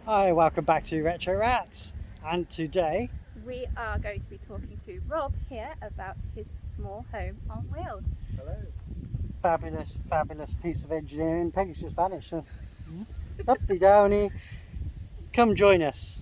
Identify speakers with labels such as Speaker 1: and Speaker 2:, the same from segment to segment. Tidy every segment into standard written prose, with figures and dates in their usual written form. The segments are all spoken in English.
Speaker 1: Hi, welcome back to Retro Rats, and today
Speaker 2: We are going to be talking to Rob here about his small home on wheels.
Speaker 1: hello. Fabulous piece of engineering. Peggy's just vanished. Uppy downy, come join us.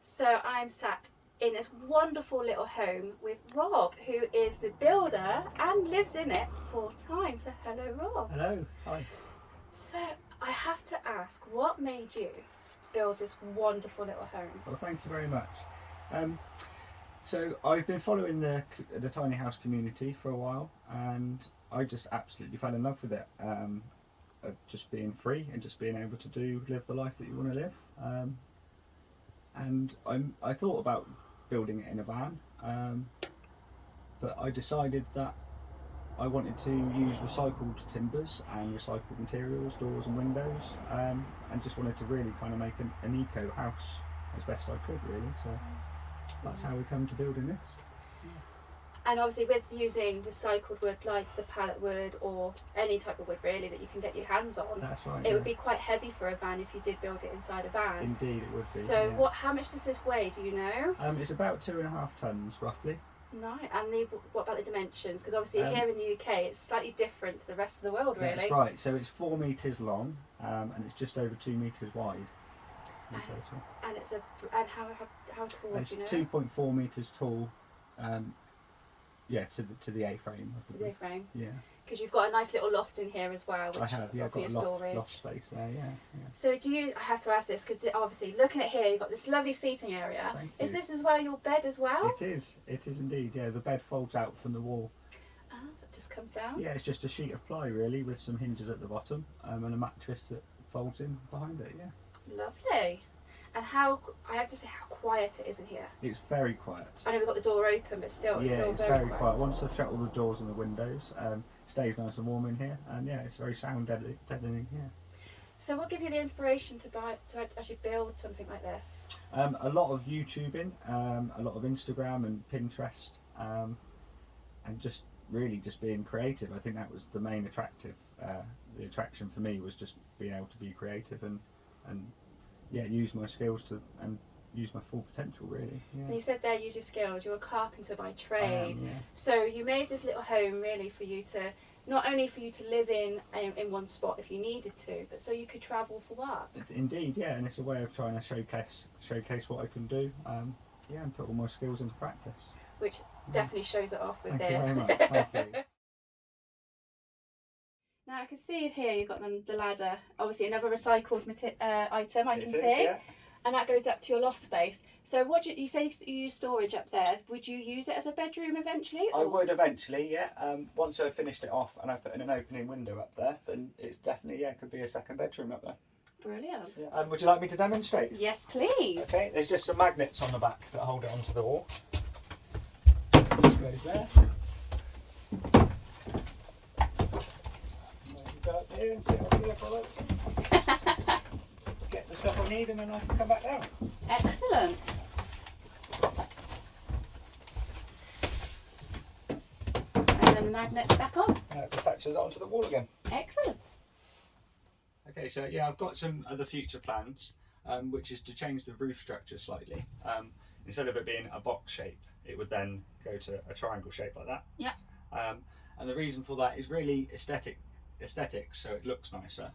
Speaker 2: So I'm sat in this wonderful little home with Rob, who is the builder and lives in it full time. So hello, Rob.
Speaker 1: Hello, hi.
Speaker 2: So I have to ask, what made you build this wonderful little home?
Speaker 3: Well, thank you very much. So I've been following the tiny house community for a while, and I just absolutely fell in love with it. Of just being free and just being able to live the life that you want to live. And I thought about building it in a van, but I decided that I wanted to use recycled timbers and recycled materials, doors and windows, and just wanted to really kind of make an eco house as best I could, really. So that's how we come to building this.
Speaker 2: And obviously with using recycled wood like the pallet wood or any type of wood really that you can get your hands on,
Speaker 3: That's right.
Speaker 2: it would be quite heavy for a van if you did build it inside a van.
Speaker 3: Indeed, it would be.
Speaker 2: So
Speaker 3: yeah.
Speaker 2: how much does this weigh, do you know?
Speaker 3: It's about 2.5 tons roughly.
Speaker 2: No, and what about the dimensions? Because obviously here in the UK it's slightly different to the rest of the world, really.
Speaker 3: That's right. So it's 4 metres long, and it's just over 2 metres wide in total.
Speaker 2: And it's how tall?
Speaker 3: It's
Speaker 2: do you know?
Speaker 3: 2.4 metres tall. To the A-frame.
Speaker 2: To the frame.
Speaker 3: Yeah.
Speaker 2: Because you've got a nice little loft in here as well, which
Speaker 3: I have. Yeah, I've
Speaker 2: for
Speaker 3: got
Speaker 2: your
Speaker 3: a
Speaker 2: storage.
Speaker 3: loft space there. Yeah.
Speaker 2: So I have to ask this because obviously looking at here, you've got this lovely seating area.
Speaker 3: Thank
Speaker 2: Is
Speaker 3: you.
Speaker 2: this as well your bed as well?
Speaker 3: It is. It is indeed. Yeah, the bed folds out from the wall.
Speaker 2: So it just comes down.
Speaker 3: Yeah, it's just a sheet of ply really, with some hinges at the bottom, and a mattress that folds in behind it. Yeah.
Speaker 2: Lovely. And I have to say how quiet it is in here.
Speaker 3: It's very quiet.
Speaker 2: I know we've got the door open, but still,
Speaker 3: Yeah,
Speaker 2: it's
Speaker 3: it's
Speaker 2: very
Speaker 3: very quiet. Once I've shut all the doors and the windows, it stays nice and warm in here, and yeah, it's very sound deadening here.
Speaker 2: So what gave you the inspiration to actually build something like this?
Speaker 3: A lot of YouTubing, a lot of Instagram and Pinterest, and just being creative. I think that was the main the attraction for me was just being able to be creative and use my skills and use my full potential, really. Yeah.
Speaker 2: And you said there, use your skills. You're a carpenter by trade.
Speaker 3: I am, yeah.
Speaker 2: So you made this little home really for you to, not only for you to live in one spot if you needed to, but so you could travel for work.
Speaker 3: Indeed, yeah, and it's a way of trying to showcase what I can do, and put all my skills into practice.
Speaker 2: Which definitely shows it off with
Speaker 3: Thank
Speaker 2: this.
Speaker 3: you very much. Thank you.
Speaker 2: Now I can see here you've got the ladder, obviously another recycled item I can
Speaker 3: It is,
Speaker 2: see.
Speaker 3: yeah.
Speaker 2: and that goes up to your loft space. So what do you say you use storage up there? Would you use it as a bedroom eventually?
Speaker 3: I would eventually, yeah. Once I've finished it off and I put in an opening window up there, then it's definitely, yeah, it could be a second bedroom up there.
Speaker 2: Brilliant.
Speaker 3: Yeah. Would you like me to demonstrate?
Speaker 2: Yes, please.
Speaker 3: Okay, there's just some magnets on the back that hold it onto the wall. Goes there. Go up here and sit on the products. Get the stuff I need and then I can come back down.
Speaker 2: Excellent. And then the magnets back on.
Speaker 3: It attaches it onto the wall again.
Speaker 2: Excellent.
Speaker 3: Okay, so yeah, I've got some other future plans, which is to change the roof structure slightly. Instead of it being a box shape, it would then go to a triangle shape like that.
Speaker 2: Yeah.
Speaker 3: And the reason for that is really aesthetics, so it looks nicer.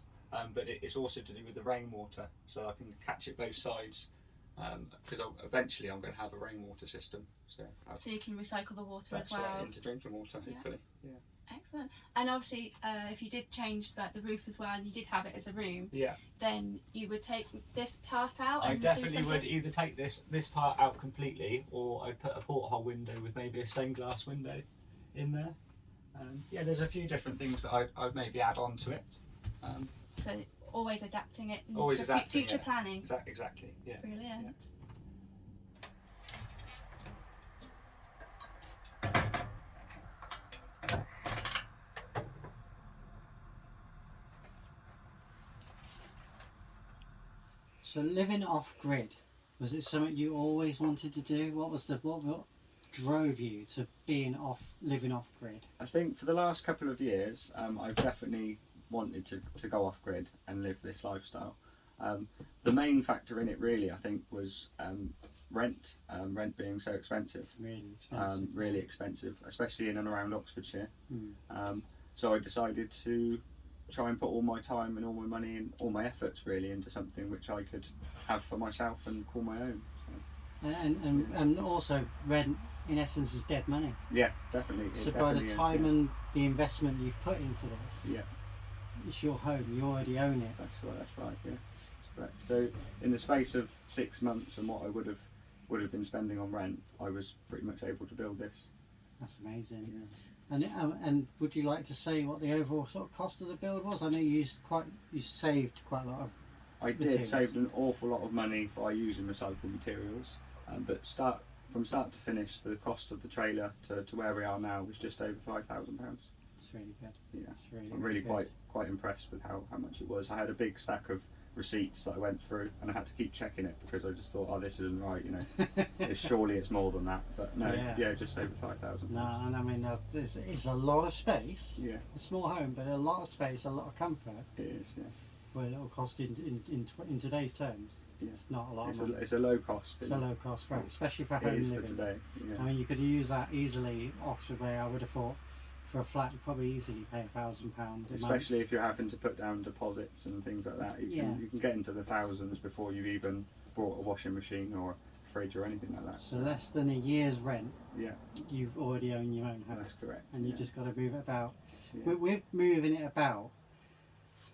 Speaker 3: But it's also to do with the rainwater, so I can catch it both sides. Because eventually I'm going to have a rainwater system, so
Speaker 2: you can recycle the water as
Speaker 3: that's
Speaker 2: well.
Speaker 3: right, into drinking water, hopefully. Yeah.
Speaker 2: Excellent. And obviously, if you did change the roof as well, and you did have it as a room,
Speaker 3: Yeah.
Speaker 2: then you would take this part out.
Speaker 3: I
Speaker 2: And
Speaker 3: definitely
Speaker 2: do
Speaker 3: would either take this part out completely, or I'd put a porthole window with maybe a stained glass window in there. Yeah, there's a few different things that I'd maybe add on to it.
Speaker 2: So always adapting it
Speaker 3: Always
Speaker 2: for
Speaker 3: adapting
Speaker 2: future
Speaker 3: it.
Speaker 2: planning.
Speaker 3: Exactly. Yeah.
Speaker 2: Brilliant.
Speaker 1: So living off grid, was it something you always wanted to do? What drove you to living off grid?
Speaker 3: I think for the last couple of years, I've definitely wanted to go off grid and live this lifestyle. The main factor in it really, I think, was rent. Rent being so expensive.
Speaker 1: Really expensive.
Speaker 3: Really expensive, especially in and around Oxfordshire.
Speaker 1: Mm.
Speaker 3: So I decided to try and put all my time and all my money and all my efforts really into something which I could have for myself and call my own. So.
Speaker 1: And also rent in essence is dead money.
Speaker 3: Yeah, definitely.
Speaker 1: So
Speaker 3: it
Speaker 1: by the
Speaker 3: definitely
Speaker 1: time
Speaker 3: is,
Speaker 1: and the investment you've put into this,
Speaker 3: yeah,
Speaker 1: it's your home. You already own it.
Speaker 3: that's right. Yeah, that's correct. So in the space of 6 months and what I would have been spending on rent, I was pretty much able to build this.
Speaker 1: That's amazing.
Speaker 3: Yeah.
Speaker 1: And would you like to say what the overall sort of cost of the build was? I know you saved quite a lot of.
Speaker 3: I did save an awful lot of money by using recycled materials, but from start to finish, the cost of the trailer to where we are now was just over £5,000.
Speaker 1: It's really good.
Speaker 3: Yeah,
Speaker 1: That's really.
Speaker 3: I'm really
Speaker 1: good.
Speaker 3: quite impressed with how much it was. I had a big stack of receipts that I went through, and I had to keep checking it because I just thought, oh, this isn't right, you know. Surely it's more than that, but no, yeah just over 5,000.
Speaker 1: No, and I mean it's a lot of space.
Speaker 3: Yeah,
Speaker 1: A small home, but a lot of space, a lot of comfort
Speaker 3: it is. Yeah,
Speaker 1: for a little cost in today's terms.
Speaker 3: yeah.
Speaker 1: It's not a lot of money.
Speaker 3: It's a low cost.
Speaker 1: It's a low cost for especially for
Speaker 3: It
Speaker 1: home
Speaker 3: is
Speaker 1: living.
Speaker 3: for today. Yeah.
Speaker 1: I mean, you could use that easily. Oxford way, I would have thought, for a flat, you probably easily pay £1,000.
Speaker 3: Especially if you're having to put down deposits and things like that. You can get into the thousands before you've even bought a washing machine or a fridge or anything like that.
Speaker 1: So less than a year's rent,
Speaker 3: Yeah,
Speaker 1: you've already owned your own home,
Speaker 3: that's correct.
Speaker 1: and you
Speaker 3: yeah.
Speaker 1: just got to move it about.
Speaker 3: Yeah.
Speaker 1: With moving it about,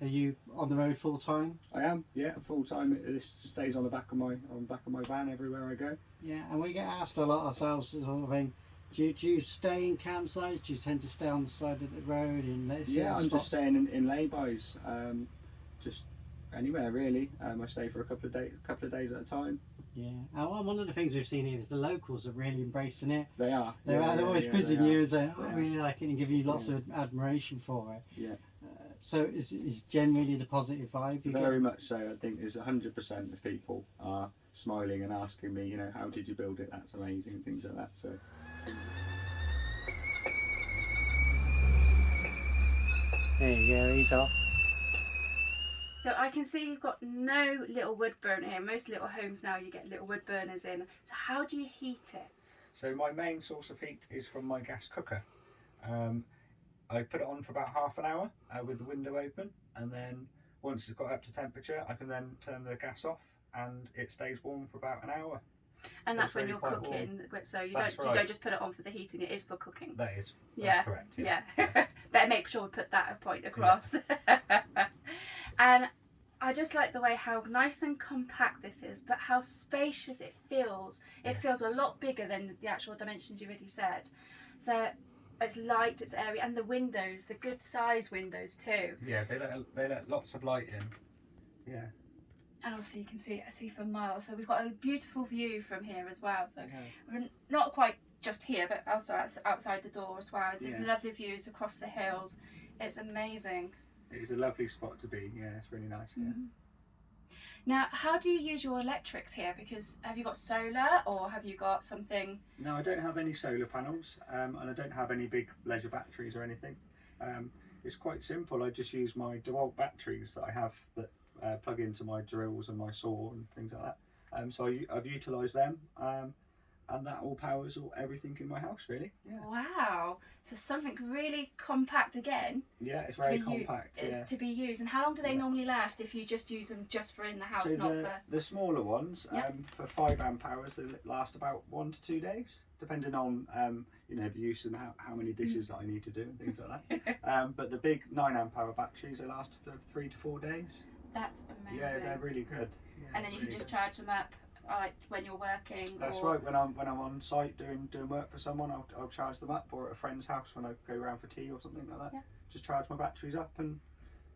Speaker 1: are you on the road full time?
Speaker 3: I am, yeah, full time. This stays on the back of my van everywhere I go.
Speaker 1: Yeah, and we get asked a lot ourselves, sort of thing. Do you stay in campsites? Do you tend to stay on the side of the road in
Speaker 3: Yeah, I'm
Speaker 1: spots?
Speaker 3: just staying in laybys, just anywhere really. I stay for a couple of days at a time.
Speaker 1: Yeah, and one of the things we've seen here is the locals are really embracing it.
Speaker 3: They are.
Speaker 1: They're always quizzing you and saying, "Oh, I
Speaker 3: They
Speaker 1: really like it," and giving you lots of admiration for it.
Speaker 3: Yeah,
Speaker 1: So is generally the positive vibe you
Speaker 3: very
Speaker 1: get?
Speaker 3: much so. I think there's 100% of people are smiling and asking me, you know, how did you build it? That's amazing, and things like that. So.
Speaker 1: There you go, he's off.
Speaker 2: So I can see you've got no little wood burner here. Most little homes now you get little wood burners in. So how do you heat it?
Speaker 3: So my main source of heat is from my gas cooker. I put it on for about half an hour with the window open, and then once it's got up to temperature, I can then turn the gas off, and it stays warm for about an hour.
Speaker 2: And that's
Speaker 3: It's
Speaker 2: when
Speaker 3: really
Speaker 2: you're
Speaker 3: quite
Speaker 2: cooking. So you
Speaker 3: That's
Speaker 2: don't
Speaker 3: right.
Speaker 2: just put it on for the heating. It is for cooking.
Speaker 3: That is.
Speaker 2: Yeah.
Speaker 3: That's correct.
Speaker 2: Yeah. Better make sure we put that point across. And I just like the way how nice and compact this is, but how spacious it feels. It feels a lot bigger than the actual dimensions you already said. So it's light, it's airy, and the windows, the good size windows too.
Speaker 3: Yeah, they let lots of light in. Yeah.
Speaker 2: And obviously you can see for miles. So we've got a beautiful view from here as well. So we're not quite just here, but also outside the door as well. There's lovely views across the hills. It's amazing.
Speaker 3: It's a lovely spot to be. Yeah, it's really nice here.
Speaker 2: Now, how do you use your electrics here? Because have you got solar or have you got something?
Speaker 3: No, I don't have any solar panels, and I don't have any big leisure batteries or anything. It's quite simple. I just use my DeWalt batteries that I have that plug into my drills and my saw and things like that. So I've utilised them, and that all powers everything in my house, really. Yeah.
Speaker 2: Wow. So something really compact again.
Speaker 3: Yeah, it's very compact.
Speaker 2: It's to be used. And how long do they normally last if you just use them just for in the house,
Speaker 3: so
Speaker 2: not for...
Speaker 3: the smaller ones, for 5 amp hours, they last about 1 to 2 days, depending on the use and how many dishes that I need to do and things like that. But the big 9 amp hour batteries, they last for 3 to 4 days.
Speaker 2: That's amazing.
Speaker 3: Yeah, they're really good. Yeah,
Speaker 2: and then you can just charge them up when you're working.
Speaker 3: That's right. When I'm on site doing work for someone, I'll charge them up, or at a friend's house when I go around for tea or something like that. Yeah. Just charge my batteries up and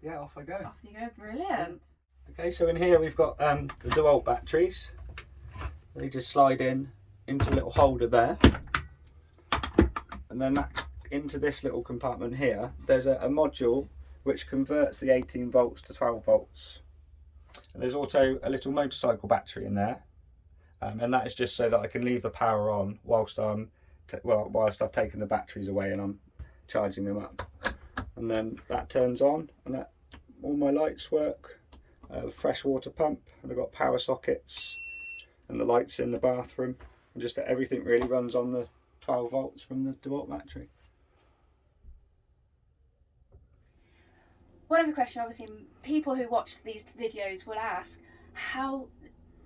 Speaker 3: off I go.
Speaker 2: Off you go. Brilliant.
Speaker 3: Okay, so in here we've got the DeWalt batteries. They just slide into a little holder there, and then into this little compartment here. There's a module which converts the 18 volts to 12 volts. And there's also a little motorcycle battery in there, and that is just so that I can leave the power on whilst I've taken the batteries away and I'm charging them up. And then that turns on, and all my lights work. Fresh water pump, and I've got power sockets, and the lights in the bathroom, and just everything really runs on the 12 volts from the DeWalt battery.
Speaker 2: One other question, obviously, people who watch these videos will ask, how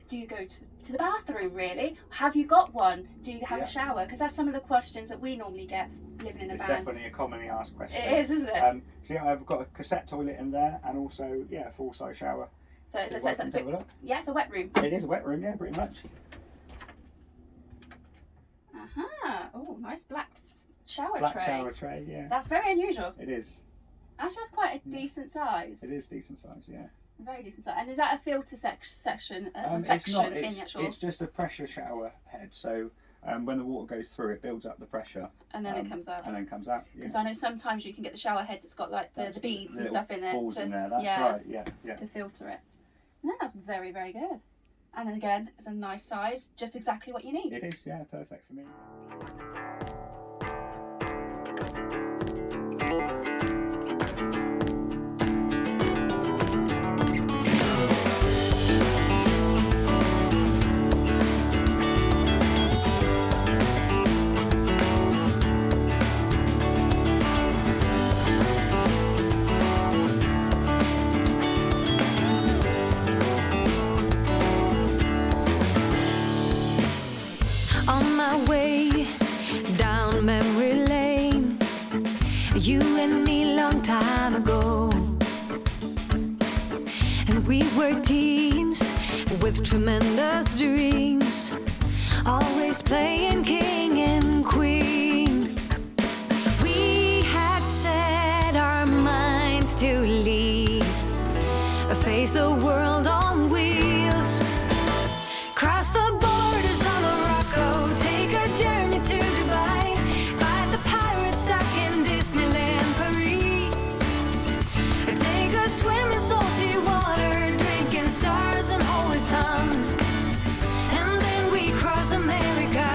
Speaker 2: do you go to the bathroom, really? Have you got one? Do you have a shower? Because that's some of the questions that we normally get living in a van.
Speaker 3: It's definitely a commonly asked question.
Speaker 2: It is, isn't it?
Speaker 3: So yeah, I've got a cassette toilet in there, and also, a full-size shower.
Speaker 2: So it's a bit, it's a wet room.
Speaker 3: It is a wet room, yeah, pretty much.
Speaker 2: Oh, nice black shower tray.
Speaker 3: Black shower tray, yeah.
Speaker 2: That's very unusual.
Speaker 3: It is.
Speaker 2: Actually, that's quite a decent size.
Speaker 3: It is decent size, yeah.
Speaker 2: A very decent size. And is that a filter section?
Speaker 3: It's not. It's just a pressure shower head. So when the water goes through, it builds up the pressure.
Speaker 2: And then it comes out.
Speaker 3: And then comes out.
Speaker 2: Because I know sometimes you can get the shower heads. It's got like the beads and stuff in it.
Speaker 3: Balls in there. That's right. Yeah.
Speaker 2: To filter it. No, that's very, very good. And then again, it's a nice size, just exactly what you need.
Speaker 3: It is. Yeah, perfect for me.
Speaker 4: On my way down memory lane, you and me long time ago, and we were teens with tremendous dreams, always playing king and queen. We had set our minds to leave, face the world on wheels, cross the borders of Morocco, take a journey to Dubai, fight the pirates stuck in Disneyland Paris, take a swim in salty water, drinking stars and holy sun, and then we cross America.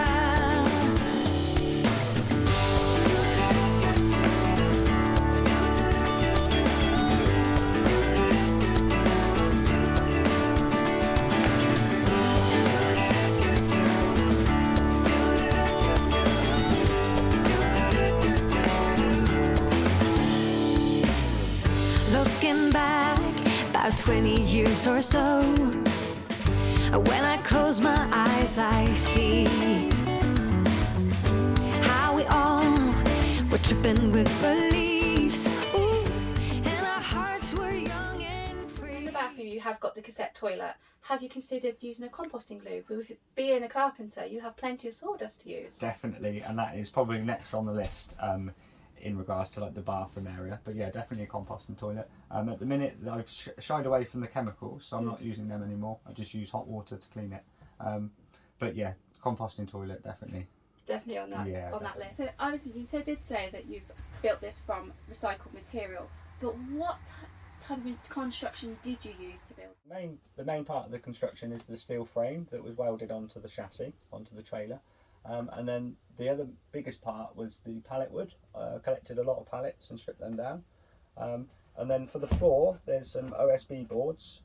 Speaker 4: Looking back about 20 years or so, when I close my eyes I see how we all were tripping with beliefs. Ooh, and our hearts were young and free.
Speaker 2: In the bathroom you have got the cassette toilet, have you considered using a composting loo? With being a carpenter, you have plenty of sawdust to use.
Speaker 3: Definitely, and that is probably next on the list in regards to like the bathroom area. But yeah, definitely a composting toilet. At the minute, I've shied away from the chemicals, so I'm not using them anymore. I just use hot water to clean it. But yeah, composting toilet definitely.
Speaker 2: Definitely on that list. So obviously, you did say that you've built this from recycled material, but what type of construction did you use to build?
Speaker 3: The main part of the construction is the steel frame that was welded onto the chassis, onto the trailer. And then the other biggest part was the pallet wood. Collected a lot of pallets and stripped them down. And then for the floor, there's some OSB boards.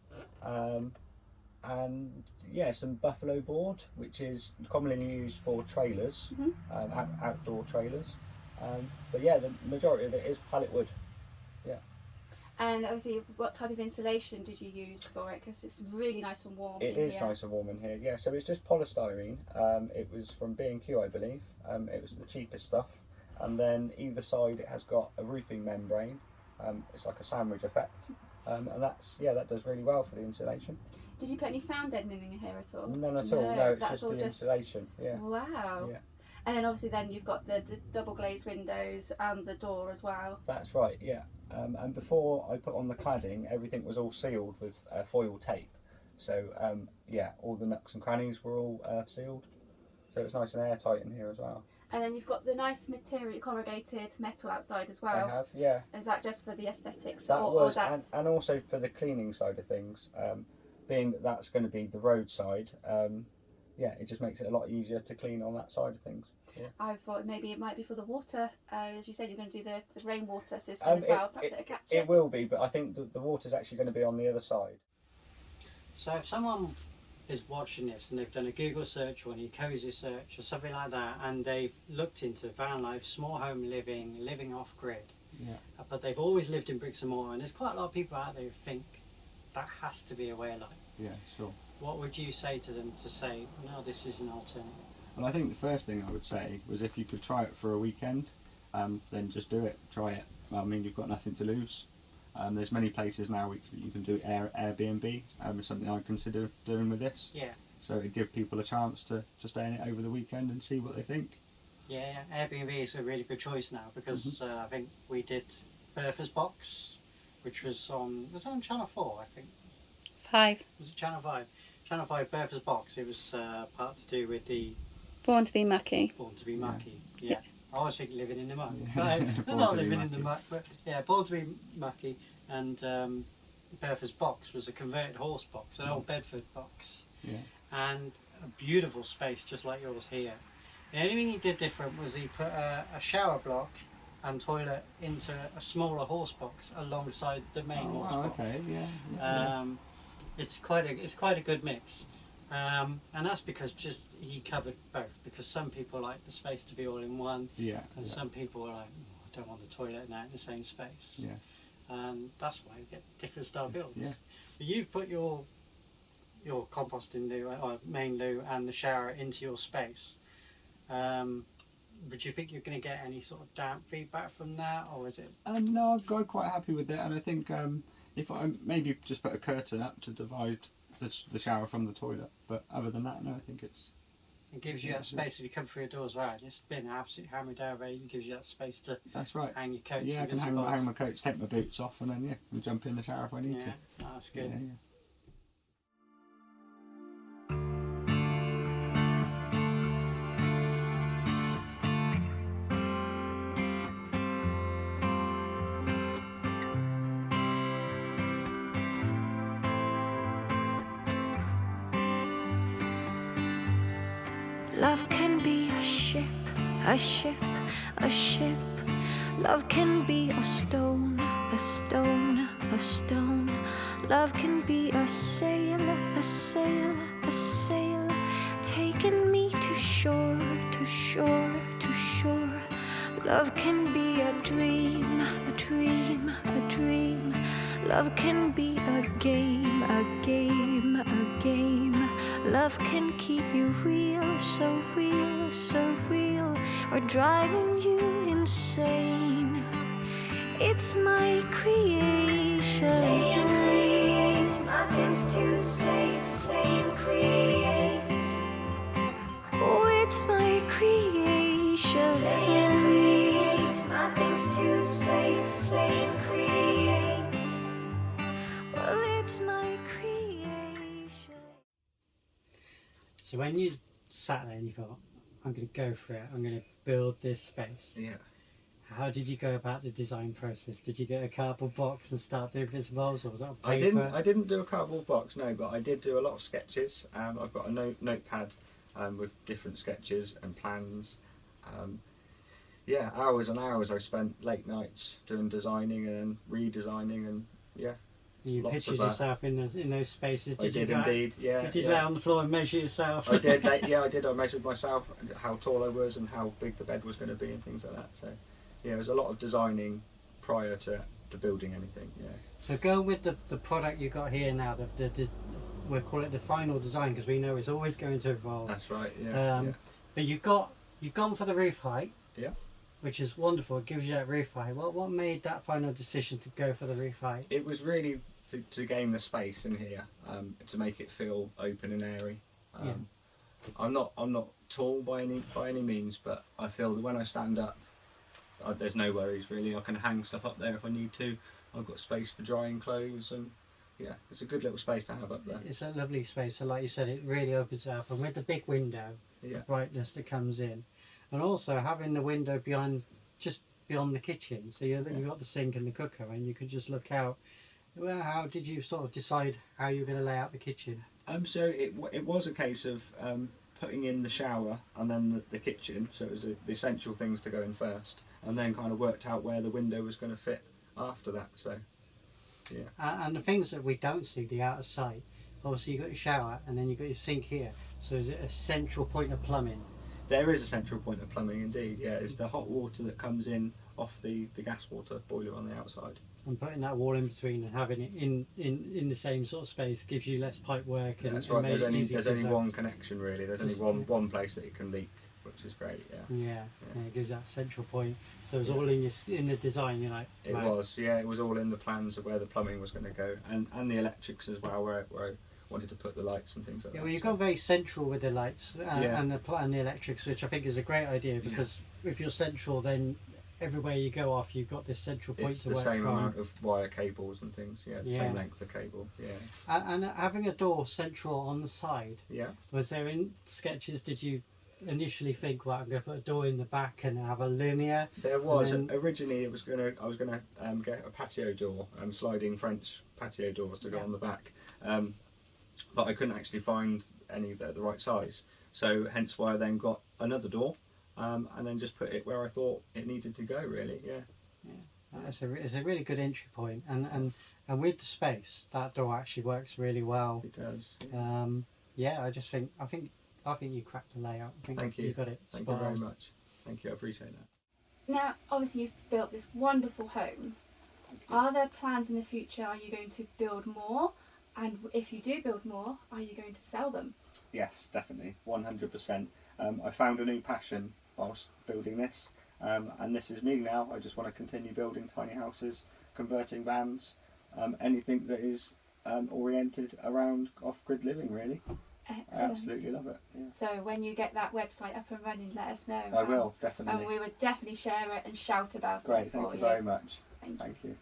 Speaker 3: And yeah, some buffalo board, which is commonly used for trailers, outdoor trailers. But yeah, the majority of it is pallet wood. Yeah.
Speaker 2: And obviously, what type of insulation did you use for it? Because it's really nice and warm.
Speaker 3: It is nice and warm in here. Yeah. So it's just polystyrene. It was from B&Q, I believe. It was the cheapest stuff. And then either side, it has got a roofing membrane. It's like a sandwich effect. And that does really well for the insulation.
Speaker 2: Did you put any sound deadening in here at all?
Speaker 3: None at all. No, it's just the insulation. Yeah.
Speaker 2: Wow.
Speaker 3: Yeah.
Speaker 2: And then obviously then you've got the double glazed windows and the door as well.
Speaker 3: That's right. Yeah. And before I put on the cladding, everything was all sealed with foil tape. So yeah, all the nooks and crannies were all sealed. So it's nice and airtight in here as well.
Speaker 2: And then you've got the nice material, corrugated metal outside as well.
Speaker 3: I have, yeah.
Speaker 2: Is that just for the aesthetics?
Speaker 3: That was, and also for the cleaning side of things. Being that that's going to be the road side, yeah, it just makes it a lot easier to clean on that side of things. Yeah. I
Speaker 2: thought maybe it might be for the water. As you said, you're going to do the rainwater system as well. Perhaps it'll catch it.
Speaker 3: It will be, but I think the water's actually going to be on the other side.
Speaker 1: So if someone is watching this and they've done a Google search or an ecosia search or something like that, and they've looked into van life, small home living off grid, but they've always lived in bricks and mortar, and there's quite a lot of people out there who think that has to be a way of life.
Speaker 3: Yeah, sure.
Speaker 1: What would you say to them to say, no, this is an alternative?
Speaker 3: Well, I think the first thing I would say was if you could try it for a weekend, then just do it, try it. I mean, you've got nothing to lose. There's many places now you can do Airbnb. It's something I consider doing with this.
Speaker 1: Yeah.
Speaker 3: So it'd give people a chance to stay in it over the weekend and see what they think.
Speaker 1: Yeah, Airbnb is a really good choice now because I think we did Bertha's Box, which was on Channel 4, I think.
Speaker 2: 5.
Speaker 1: Was it Channel 5? Channel 5, Bertha's Box. It was part to do with the...
Speaker 2: Born to be mucky.
Speaker 1: Born to be mucky, yeah. I always think living in the muck. Not living in the muck, but yeah, born to be mucky. And Bertha's Box was a converted horse box, an old Bedford box.
Speaker 3: Yeah.
Speaker 1: And a beautiful space just like yours here. The only thing he did different was he put a shower block and toilet into a smaller horse box alongside the main horse box.
Speaker 3: Okay, yeah.
Speaker 1: It's quite a good mix. And that's because just he covered both, because some people like the space to be all in one, and some people are like, I don't want the toilet and that in the same space.
Speaker 3: Yeah.
Speaker 1: And that's why you get different style builds.
Speaker 3: Yeah.
Speaker 1: But you've put your composting loo, or main loo, and the shower into your space. Would you think you're going to get any sort of damp feedback from that, or is it?
Speaker 3: No, I'm quite happy with it, and I think if I maybe just put a curtain up to divide the shower from the toilet, but other than that, no, I think it
Speaker 1: gives you that space if you come through your door as well. It's been absolutely hammered over, it gives you that space to hang your coats.
Speaker 3: Yeah, I can hang my coats, take my boots off, and then and jump in the shower if I need to.
Speaker 1: Yeah, that's good.
Speaker 3: Yeah.
Speaker 4: Love can be a ship, a ship, a ship. Love can be a stone, a stone, a stone. Love can be a sail, a sail, a sail. Taking me to shore, to shore, to shore. Love can be a dream, a dream, a dream. Love can be a game, a game, a game. Love can keep you real, so real, so real, or driving you insane. It's my creation. Create nothing's too safe. Play and create. Oh, it's my creation. Play and create. Nothing's too safe. Play and create. Well, it's my creation.
Speaker 1: So when you sat there and you thought, I'm going to go for it, I'm going to build this space.
Speaker 3: Yeah.
Speaker 1: How did you go about the design process? Did you get a cardboard box and start doing bits and bobs, or was that on paper?
Speaker 3: I didn't do a cardboard box, no, but I did do a lot of sketches. I've got a notepad with different sketches and plans. Yeah, hours and hours I spent late nights doing designing and redesigning, and yeah.
Speaker 1: You
Speaker 3: lots
Speaker 1: pictured
Speaker 3: of that.
Speaker 1: yourself in those spaces.
Speaker 3: I did indeed, yeah.
Speaker 1: Did you
Speaker 3: yeah.
Speaker 1: lay on the floor and measure yourself?
Speaker 3: I did, yeah, I did. I measured myself, how tall I was and how big the bed was going to be and things like that. So, yeah, there was a lot of designing prior to building anything, yeah.
Speaker 1: So go with the product you got here now, we'll call it the final design, because we know it's always going to evolve.
Speaker 3: That's right, yeah. Yeah.
Speaker 1: But you've gone for the roof height.
Speaker 3: Yeah.
Speaker 1: Which is wonderful, it gives you that roof height. What made that final decision to go for the roof height?
Speaker 3: It was really to gain the space in here, to make it feel open and airy.
Speaker 1: Yeah.
Speaker 3: I'm not tall by any means, but I feel that when I stand up, there's no worries really. I can hang stuff up there if I need to. I've got space for drying clothes, and yeah, it's a good little space to have up there.
Speaker 1: It's a lovely space, so like you said, it really opens it up, and with the big window,
Speaker 3: Yeah.
Speaker 1: the brightness that comes in, and also having the window just beyond the kitchen, so you've got the sink and the cooker, and you could just look out. Well, how did you sort of decide how you were going to lay out the kitchen?
Speaker 3: So it was a case of putting in the shower and then the kitchen, so it was the essential things to go in first, and then kind of worked out where the window was going to fit after that. So yeah.
Speaker 1: And the things that we don't see, the outer sight, obviously you've got your shower and then you've got your sink here, so is it a central point of plumbing?
Speaker 3: There is a central point of plumbing indeed, yeah. It's the hot water that comes in off the gas water boiler on the outside.
Speaker 1: And putting that wall in between and having it in the same sort of space gives you less pipe work. And
Speaker 3: that's right, there's only
Speaker 1: to
Speaker 3: one connection really, there's only one place that it can leak, which is great, yeah.
Speaker 1: Yeah, it gives that central point. So it was all in the design, you're like...
Speaker 3: It was, yeah, it was all in the plans of where the plumbing was going to go, and the electrics as well, where I wanted to put the lights and things like that.
Speaker 1: Well, you've gone very central with the lights and the electrics, which I think is a great idea, because if you're central, then everywhere you go off, you've got this central point to work from.
Speaker 3: It's the same amount of wire cables and things, the same length of cable,
Speaker 1: And having a door central on the side, was there in sketches, did you initially think, well, I'm going to put a door in the back and have a linear?
Speaker 3: There was, originally I was going to get a patio door, sliding French patio doors to go on the back, but I couldn't actually find any that the right size, so hence why I then got another door. And then just put it where I thought it needed to go, really.
Speaker 1: It's a really good entry point, and with the space, that door actually works really well.
Speaker 3: It does.
Speaker 1: I think you cracked the layout. I think
Speaker 3: Thank you.
Speaker 1: You got it.
Speaker 3: Thank you very much. Thank you. I appreciate that.
Speaker 2: Now, obviously, you've built this wonderful home. Are there plans in the future? Are you going to build more? And if you do build more, are you going to sell them?
Speaker 3: Yes, definitely, 100%. I found a new passion whilst building this, and this is me now. I just want to continue building tiny houses, converting vans, anything that is oriented around off-grid living, really.
Speaker 2: Excellent.
Speaker 3: I absolutely love it. Yeah.
Speaker 2: So when you get that website up and running, let us know.
Speaker 3: I will, definitely.
Speaker 2: And we would definitely share it and shout about
Speaker 3: Great,
Speaker 2: it.
Speaker 3: thank you very much.
Speaker 2: Thank you.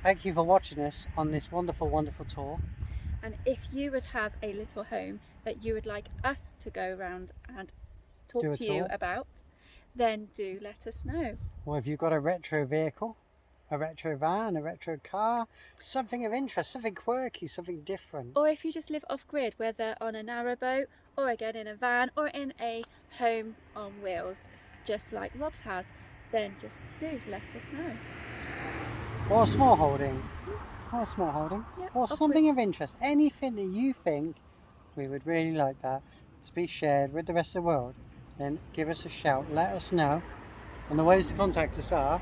Speaker 1: Thank you for watching us on this wonderful, wonderful tour.
Speaker 2: And if you would have a little home that you would like us to go around and talk to you about, then do let us know.
Speaker 1: Or if you've got a retro vehicle, a retro van, a retro car, something of interest, something quirky, something different.
Speaker 2: Or if you just live off grid, whether on a narrowboat or again in a van or in a home on wheels, just like Rob's has, then just do let us know.
Speaker 1: Or small holding. Or small holding.
Speaker 2: Yep,
Speaker 1: or something of interest. Anything that you think we would really like that to be shared with the rest of the world, then give us a shout, let us know. And the ways to contact us are: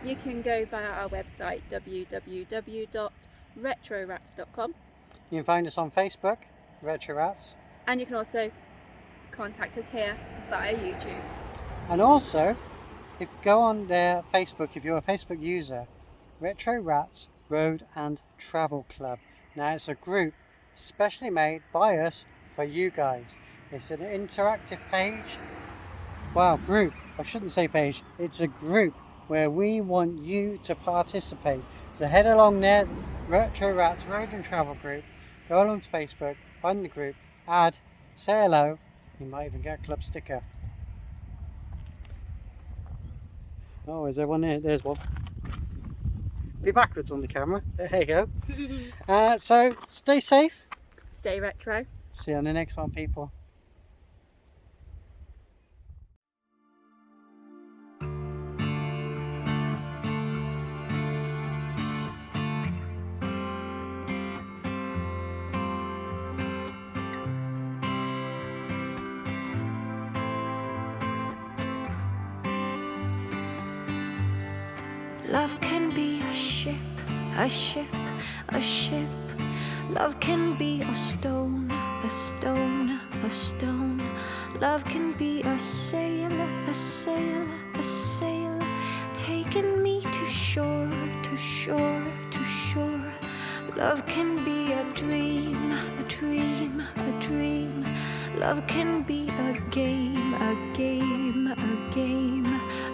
Speaker 2: you can go via our website www.retrorats.com.
Speaker 1: You can find us on Facebook, Retro Rats.
Speaker 2: And you can also contact us here via YouTube.
Speaker 1: And also, if you go on their Facebook, if you're a Facebook user, Retro Rats Road and Travel Club. Now it's a group specially made by us for you guys. It's an interactive page. Well, group. I shouldn't say page. It's a group where we want you to participate. So head along there, Retro Ratz Road and Travel Group. Go along to Facebook, find the group, add, say hello. You might even get a club sticker. Oh, is there one here? There's one. Be backwards on the camera. There you go. So stay safe.
Speaker 2: Stay retro.
Speaker 1: See you on the next one, people.
Speaker 4: Love can be a ship, a ship, a ship. Love can be a stone, a stone, a stone. Love can be a sail, a sail, a sail. Taking me to shore, to shore, to shore. Love can be a dream, a dream, a dream. Love can be a game, a game, a game.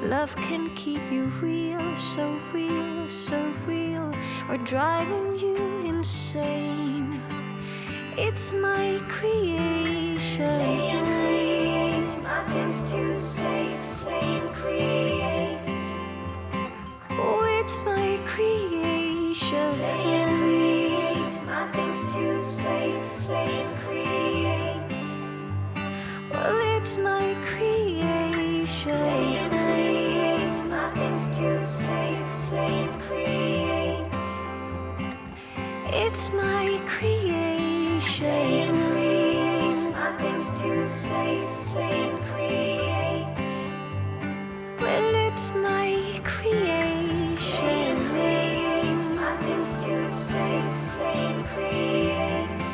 Speaker 4: Love can keep you real, so real, so real, or driving you insane. It's my creation. Play and create, nothing's too safe. Play and create. Oh, it's my creation. Play and create, nothing's too safe. Play and create. Well, it's my creation. Play and create, nothing's too safe. Play and create. It's my creation. Play and create, nothing's too safe. Play and create. Well, it's my creation. Play and create, nothing's too safe. Play and create.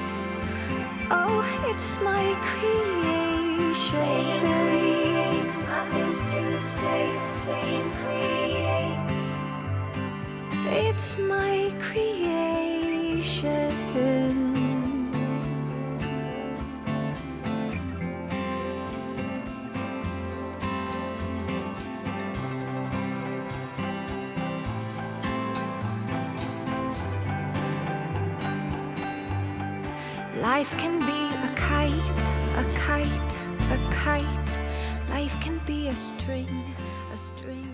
Speaker 4: Oh, it's my creation. Play and create, nothing's too safe. Play and create. It's my creation. Life can be a kite, a kite, a kite. Life can be a string, a string.